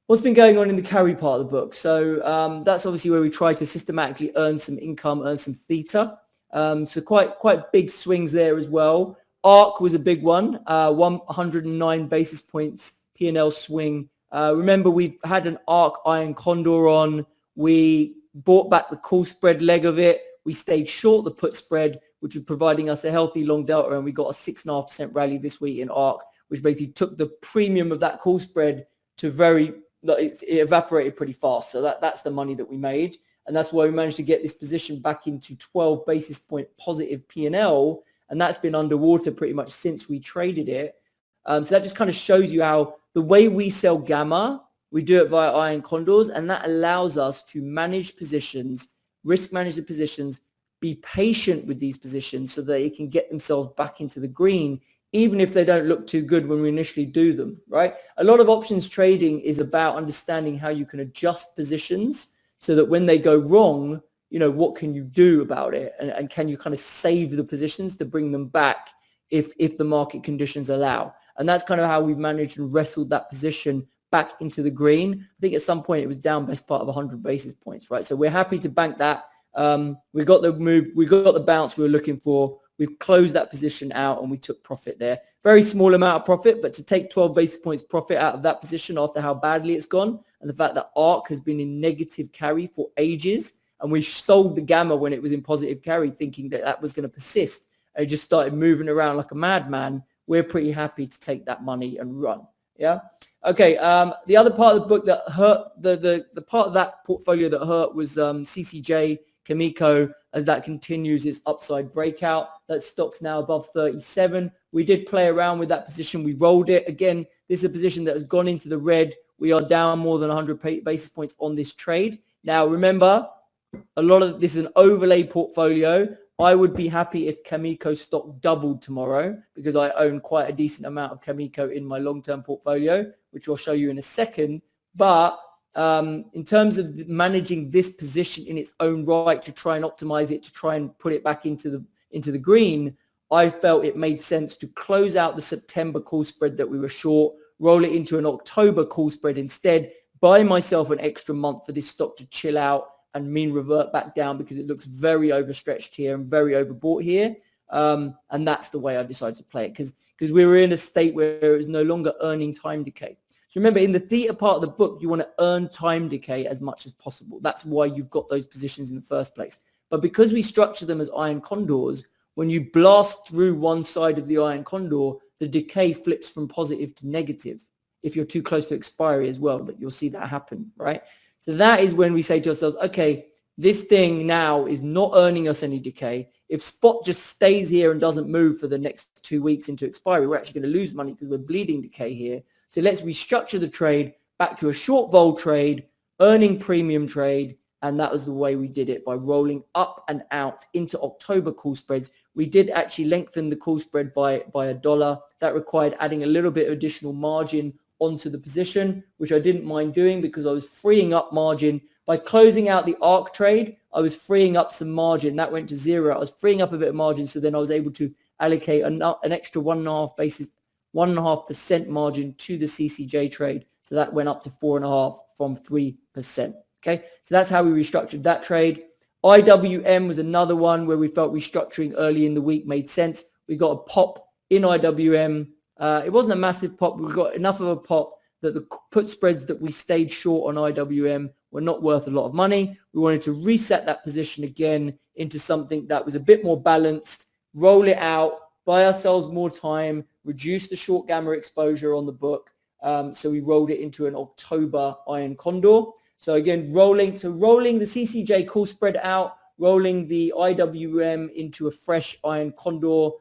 what's been going on in the carry part of the book? So that's obviously where we try to systematically earn some income, earn some theta. So quite big swings there as well. ARC was a big one, 109 basis points P&L swing. Remember, we've had an ARC iron condor on. We bought back the call spread leg of it. We stayed short the put spread, which was providing us a healthy long delta, and we got a 6.5% rally this week in ARC, which basically took the premium of that call spread to it evaporated pretty fast. So that's the money that we made. And that's why we managed to get this position back into 12 basis point positive P&L. And that's been underwater pretty much since we traded it. So that just kind of shows you how the way we sell gamma, we do it via iron condors. And that allows us to manage positions, risk manage the positions, be patient with these positions so that they can get themselves back into the green, even if they don't look too good when we initially do them, right? A lot of options trading is about understanding how you can adjust positions so that when they go wrong, what can you do about it? And can you kind of save the positions to bring them back if the market conditions allow? And that's kind of how we've managed and wrestled that position back into the green. I think at some point it was down best part of 100 basis points, right? So we're happy to bank that. We got the move, we got the bounce we were looking for. We've closed that position out and we took profit there. Very small amount of profit, but to take 12 basis points profit out of that position after how badly it's gone and the fact that ARC has been in negative carry for ages, and we sold the gamma when it was in positive carry thinking that was going to persist, and it just started moving around like a madman. We're pretty happy to take that money and run. Yeah. Okay. The other part of the book that hurt, the part of that portfolio that hurt was CCJ, Cameco, as that continues its upside breakout. That stock's now above 37. We did play around with that position. We rolled it. Again, this is a position that has gone into the red. We are down more than 100 basis points on this trade. Now, remember, a lot of this is an overlay portfolio. I would be happy if Cameco stock doubled tomorrow because I own quite a decent amount of Cameco in my long-term portfolio, which I'll show you in a second. But in terms of managing this position in its own right to try and optimize it, to try and put it back into the green, I felt it made sense to close out the September call spread that we were short, roll it into an October call spread instead, buy myself an extra month for this stock to chill out and mean revert back down because it looks very overstretched here and very overbought here. And that's the way I decided to play it because we were in a state where it was no longer earning time decay. So remember, in the theta part of the book, you want to earn time decay as much as possible. That's why you've got those positions in the first place. But because we structure them as iron condors, when you blast through one side of the iron condor, the decay flips from positive to negative. If you're too close to expiry as well, that you'll see that happen, right? So that is when we say to ourselves, okay, this thing now is not earning us any decay. If spot just stays here and doesn't move for the next 2 weeks into expiry, we're actually going to lose money because we're bleeding decay here. So let's restructure the trade back to a short vol trade, earning premium trade. And that was the way we did it, by rolling up and out into October call spreads. We did actually lengthen the call spread by $1. That required adding a little bit of additional margin onto the position, which I didn't mind doing because I was freeing up margin. By closing out the ARC trade, I was freeing up some margin. That went to zero. I was freeing up a bit of margin, so then I was able to allocate an extra 1.5% margin to the CCJ trade. So that went up to 4.5% from 3%. Okay, so that's how we restructured that trade. IWM was another one where we felt restructuring early in the week made sense. We got a pop in IWM. It wasn't a massive pop. We got enough of a pop that the put spreads that we stayed short on IWM were not worth a lot of money. We wanted to reset that position again into something that was a bit more balanced, roll it out, buy ourselves more time, reduce the short gamma exposure on the book. So we rolled it into an October iron condor. So again, rolling the CCJ call spread out, rolling the IWM into a fresh iron condor,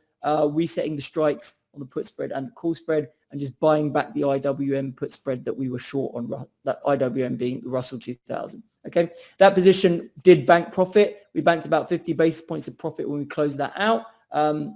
resetting the strikes on the put spread and the call spread, and just buying back the IWM put spread that we were short on, that IWM being the Russell 2000. Okay, that position did bank profit. We banked about 50 basis points of profit when we closed that out.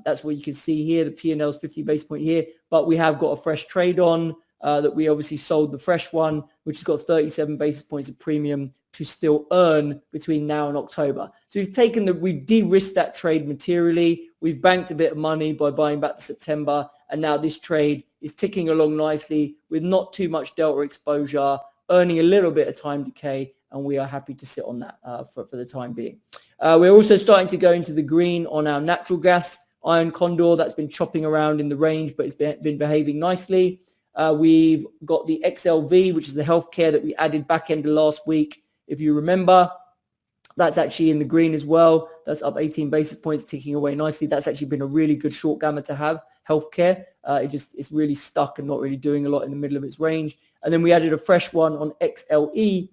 That's what you can see here. The P&L is 50 basis point here, but we have got a fresh trade on. That we obviously sold the fresh one, which has got 37 basis points of premium to still earn between now and October. So we've de-risked that trade materially. We've banked a bit of money by buying back the September. And now this trade is ticking along nicely with not too much delta exposure, earning a little bit of time decay, and we are happy to sit on that for the time being. We're also starting to go into the green on our natural gas iron condor. That's been chopping around in the range, but it's been behaving nicely. We've got the XLV, which is the healthcare that we added back end of last week. If you remember, that's actually in the green as well. That's up 18 basis points, ticking away nicely. That's actually been a really good short gamma to have, healthcare. It's really stuck and not really doing a lot in the middle of its range. And then we added a fresh one on XLE.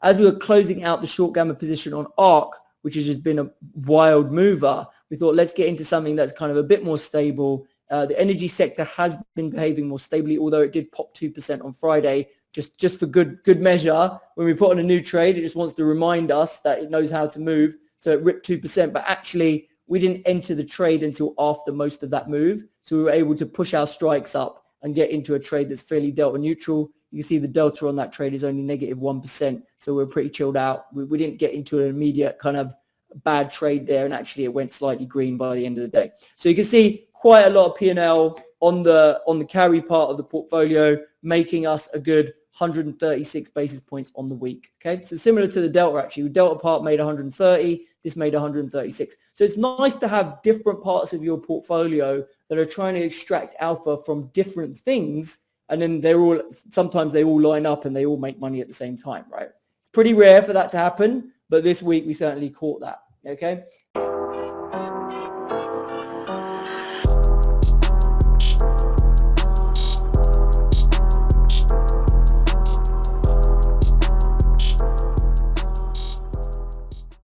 As we were closing out the short gamma position on ARC, which has just been a wild mover, we thought, let's get into something that's kind of a bit more stable. The energy sector has been behaving more stably, although it did pop 2% on Friday, just for good measure. When we put on a new trade, it just wants to remind us that it knows how to move. So it ripped 2%, but actually we didn't enter the trade until after most of that move. So we were able to push our strikes up and get into a trade that's fairly delta neutral. You can see the delta on that trade is only negative 1%. So we're pretty chilled out. We didn't get into an immediate kind of bad trade there, and actually it went slightly green by the end of the day. So you can see quite a lot of P&L on the carry part of the portfolio, making us a good 136 basis points on the week. Okay, so similar to the delta, actually, delta part made 130, this made 136. So it's nice to have different parts of your portfolio that are trying to extract alpha from different things, and then sometimes they all line up and they all make money at the same time, right? It's pretty rare for that to happen, but this week we certainly caught that. Okay.